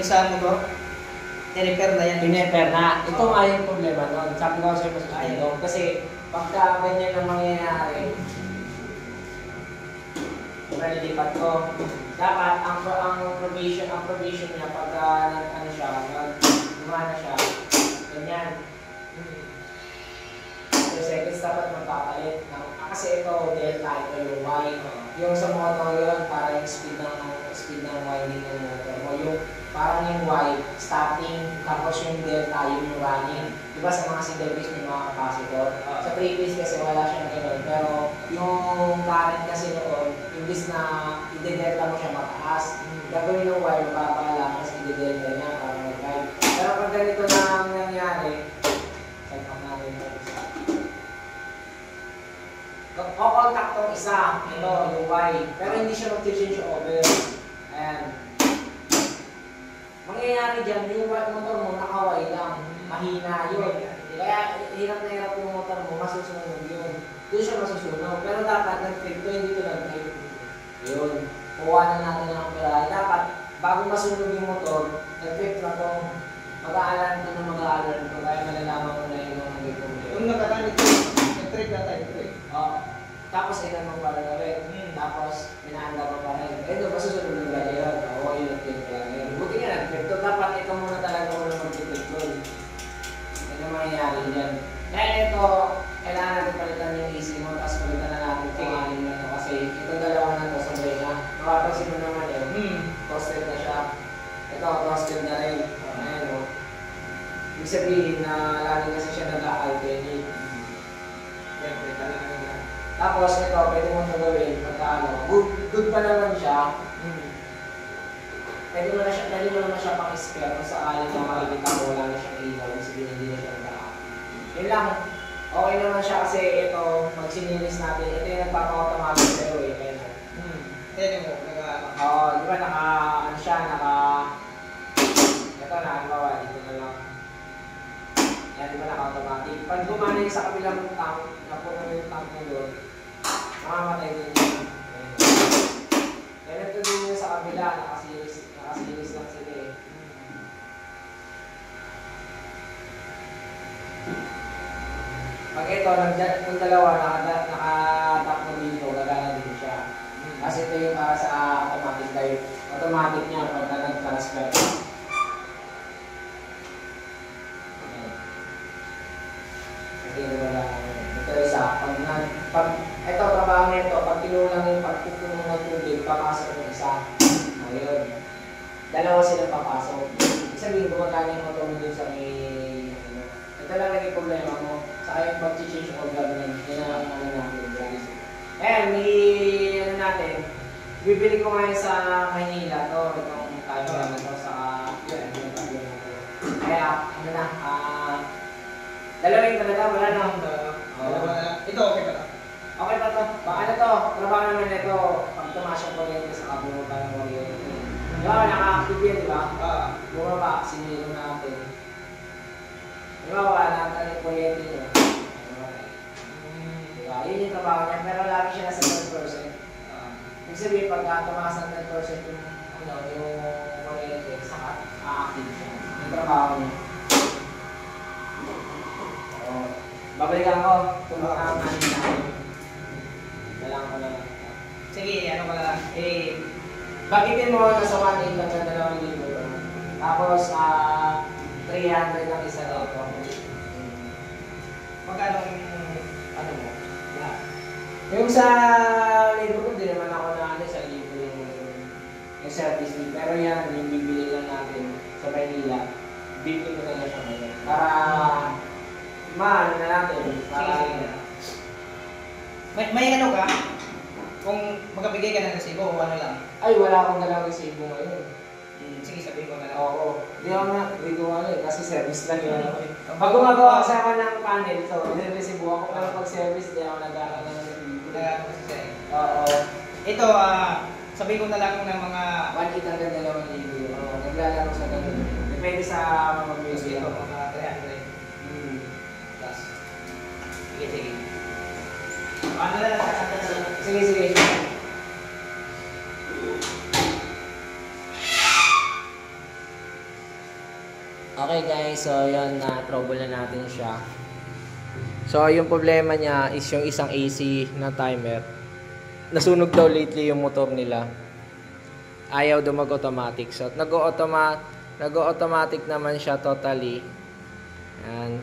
sa motor, i-repair na yan. I-repair na. Ito nga yung problema nun. Sabi ko sa'yo mas kasi pagka ganyan ang mangyayari, malilipat ko. Dapat ang provision niya pagka ano siya, gumana siya, ganyan. So seconds dapat magpapalit. Kasi ito, delta, ito yung Y. Yung sa motor yun, para yung speed ng winding ng motor mo. Yung parang yung Y, starting, tapos yung delta, yung running. Diba sa mga single phase may mga capacitor? Sa 3-phase kasi wala siyang gano'n. Pero yung current kasi noon, imbis na i-delta mo siya mataas, gagawin ng Y, mababa lang, kasi i-delta niya para mag-drive. Pero pag ganito na ang nangyari, o-contact tong isa, ito, yung Y. Pero hindi siya mag-change over. Ayan. Mangyayari dyan, yung motor mo, naka-Y lang. Mahina yun. Kaya hirap na hirap yung motor mo, masusunog yun. Doon siya masusunog. Pero dapat, nag-trip to, hindi ito nag-trip. Yun. Kuha na natin ang pera. Dapat, bago masunog yung motor, nag-trip na to. Mag-aalarm to na mag-aalarm to. Kaya malalaman mo na yung mga problema. Kung nagkataon ito, nag-trip na tayo. Oo. Tapos ilan mo pa rin ulit. Tapos pinaanda mo pa rin. Eh doon, masusunod na gaya yun. Oo, yun nag-trip ka lang yun. Buti nga nag-trip to. Dapat ikaw muna talaga muna mag-trip to. Yan ang mangyayari dyan. Kaya ito, kailangan natin palitan yung AC mo. Tapos palitan na natin kung anin na ito. Kasi itong dalawa na ito, sabay na. Mapapansin mo naman yun. Toasted na siya. Ito, toasted na rin. Ayan o. Ibig sabihin na lagi kasi siya nag-alternate. Tapos ito, pwede mong gagawin pagka ano, good pa naman siya. Pwede mo naman siya pang-spare kung sakaling na makikita mo wala na siyang ilaw, sabihin hindi na siya nag-aak. Yun lang, okay naman siya kasi ito, magsinilis natin, ito yung nagpapa-automatic sa'yo eh. Pwede mo, oo, di ba ano siya, ito na, halimbawa, dito na lang. Yan, di ba naka-automatic? Pag gumaling sa kabilang tank, napuno yung tank mo doon, makamatay din yun. Kaya ito din yun sa kabila, nakasilis lang sila eh. Pag ito, yung dalawa, naka-tap mo dito, gagana din siya. Kasi ito yung para sa automatic drive. Automatic niya pagka nag-transfer. Ito isa, ito trabaho nito, pag tinulang yung pagpupuno ng tubig, papasok yung isa. Ayun. Dalawa sila papasok. Ibig sabihin, gumagana yung motor mo dun sa may... Ito lang naging problema mo. Saka yung pag-change of government, yun ang ano natin, guys. May natin, bibili ko ngayon sa Manila to, itong camera na to sa... Kaya, dalawin talaga, wala na. Ito okay pa to? Okay pa to. Ano to? Trabaho naman ito. Pag tumaas yung kuryente sa kabunod pa ng kuryente. Diba, naka-active yan, diba? Bumaba, sinilo natin. Diba, wala natin yung kuryente nyo. Diba, yun yung trabaho niya. Pero lagi siya nasa 10%. Ibig sabihin, pagka tumaas ng 10% yung kuryente, saka active siya. Yung trabaho niya. Babalikan ko, tulungan ang anin natin. Kailangan ko lang. Sige, ano ka lang. Bakitin mo na sa 1.8 lang sa 2,000. Tapos, 300 ang isa na ito. Magkano ano mo? Yeah. Yung sa libro ko, di naman ako na sa libro yung service fee. Pero yan, yung bibili lang natin sa Maynila. Bibili ko na siya ngayon. Para maano na natin. May ano ka? Kung magkabigay ka ng resibo o ano lang? Ay, wala akong dalang resibo ngayon. Sige, sabihin ko na lang. Oo. Hindi ko ano eh, kasi service lang yun. Pag gumagawa ka sa akin ng panel, so, nire-resibo ako. Pero pag service, di ako nag-aaral ng resibo. Oo. Ito, sabihin ko na lang ng mga 1.8 hanggang 2,000. Naglalaro sa ganun. Depende sa mga music. ito, mga 300. Plus. Sige. Ano na lang? Sige. Okay guys, so yun, na-trouble na natin siya. So yung problema niya is yung isang AC na timer. Nasunog daw lately yung motor nila. Ayaw daw mag-automatic. So nag-automatic naman siya totally. Yan.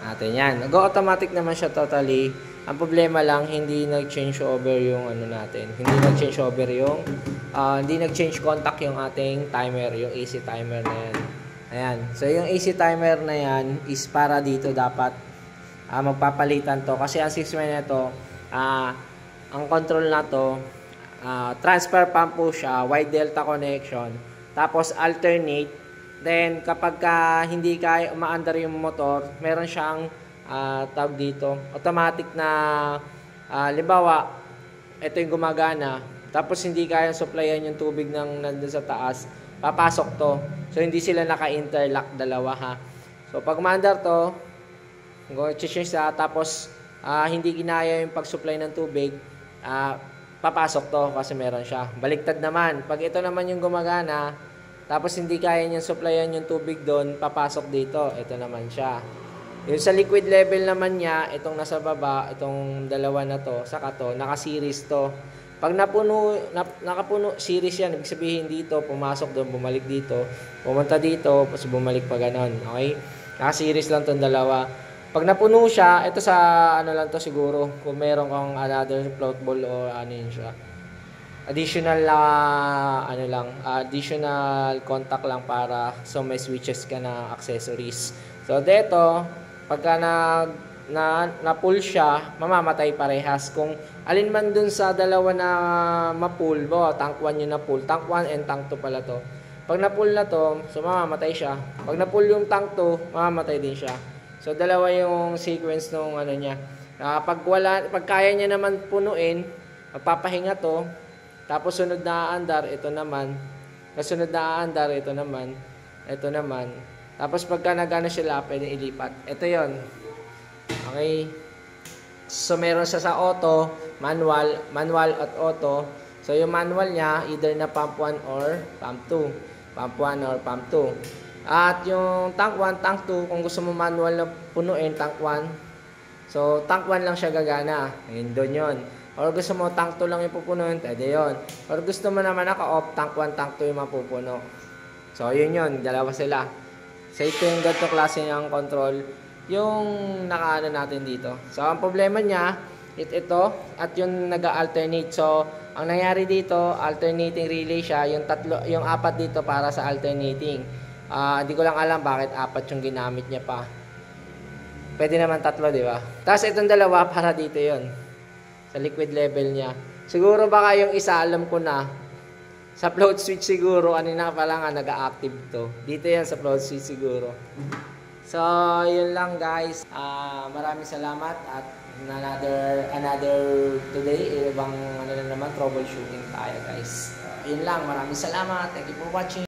Natin yan. Nag-automatic naman siya totally. Ang problema lang, hindi nag-change over yung ano natin. Hindi nag-change over yung hindi nag-change contact yung ating timer, yung AC timer na yan. Ayan. So yung AC timer na yan is para dito dapat magpapalitan to kasi ang system nito ang control na to transfer pump po siya, wide delta connection. Tapos alternate. Then kapag hindi kaya umaandar yung motor, meron siyang tawag dito, automatic na limbawa, ito yung gumagana, tapos hindi kaya supplyan yung tubig ng nandun sa taas, papasok to. So hindi sila naka-interlock dalawa ha. So pag umaandar to, change siya, tapos hindi ginaya yung pag-supply ng tubig, papasok to kasi meron siya. Baliktad naman, pag ito naman yung gumagana, tapos hindi kaya niyang supplyan yung tubig doon, papasok dito, ito naman siya. Yung sa liquid level naman niya, itong nasa baba, itong dalawa na to, saka to, naka-series to. Pag nakapuno, series yan, ibig sabihin dito, pumasok doon, bumalik dito, pumunta dito, tapos bumalik pa ganon, okay? Naka-series lang tong dalawa. Pag napuno siya, ito sa ano lang to siguro, kung meron kang another float ball o ano yun siya. Additional additional contact lang para so may switches ka na accessories. So dito, pagka na-pull siya, mamamatay parehas. Kung alin man dun sa dalawa na ma-pull, tank 1 yung na-pull, tank 1 and tank 2 pala to. Pag na-pull na to, so mamamatay siya. Pag na-pull yung tank 2, mamamatay din siya. So dalawa yung sequence nung ano niya. Pag kaya niya naman punuin, magpapahinga to. Tapos sunod na aandar, ito naman. Kasunod na aandar, ito naman. Ito naman. Tapos pagka nagana sila, pwede ilipat. Ito yon. Okay. So meron siya sa auto, manual at auto. So yung manual niya, either na pump 1 or pump 2. Pump 1 or pump 2. At yung tank 1, tank 2, kung gusto mo manual na punuin, tank 1. So tank 1 lang siya gagana. Ayun doon yun. Or gusto mo tank 2 lang yung pupunuin, pwede yun. Or gusto mo naman naka-off, tank 1, tank 2 yung mapupuno. So yun yun, dalawa sila. So ito yung ganito klase ng control, yung nakaano natin dito. So ang problema niya, ito, at yung nag-alternate. So ang nangyari dito, alternating relay siya, yung apat dito para sa alternating. Hindi ko lang alam bakit apat yung ginamit niya pa. Pwede naman 3, di ba? Tapos itong dalawa para dito yon sa liquid level niya. Siguro baka yung isa alam ko na sa float switch siguro, kanina pa lang nag-active to. Dito yan sa float switch siguro. So, yun lang guys. Maraming salamat at another today. Ibang ano na naman, troubleshooting tayo guys. Yun lang, maraming salamat. Thank you for watching.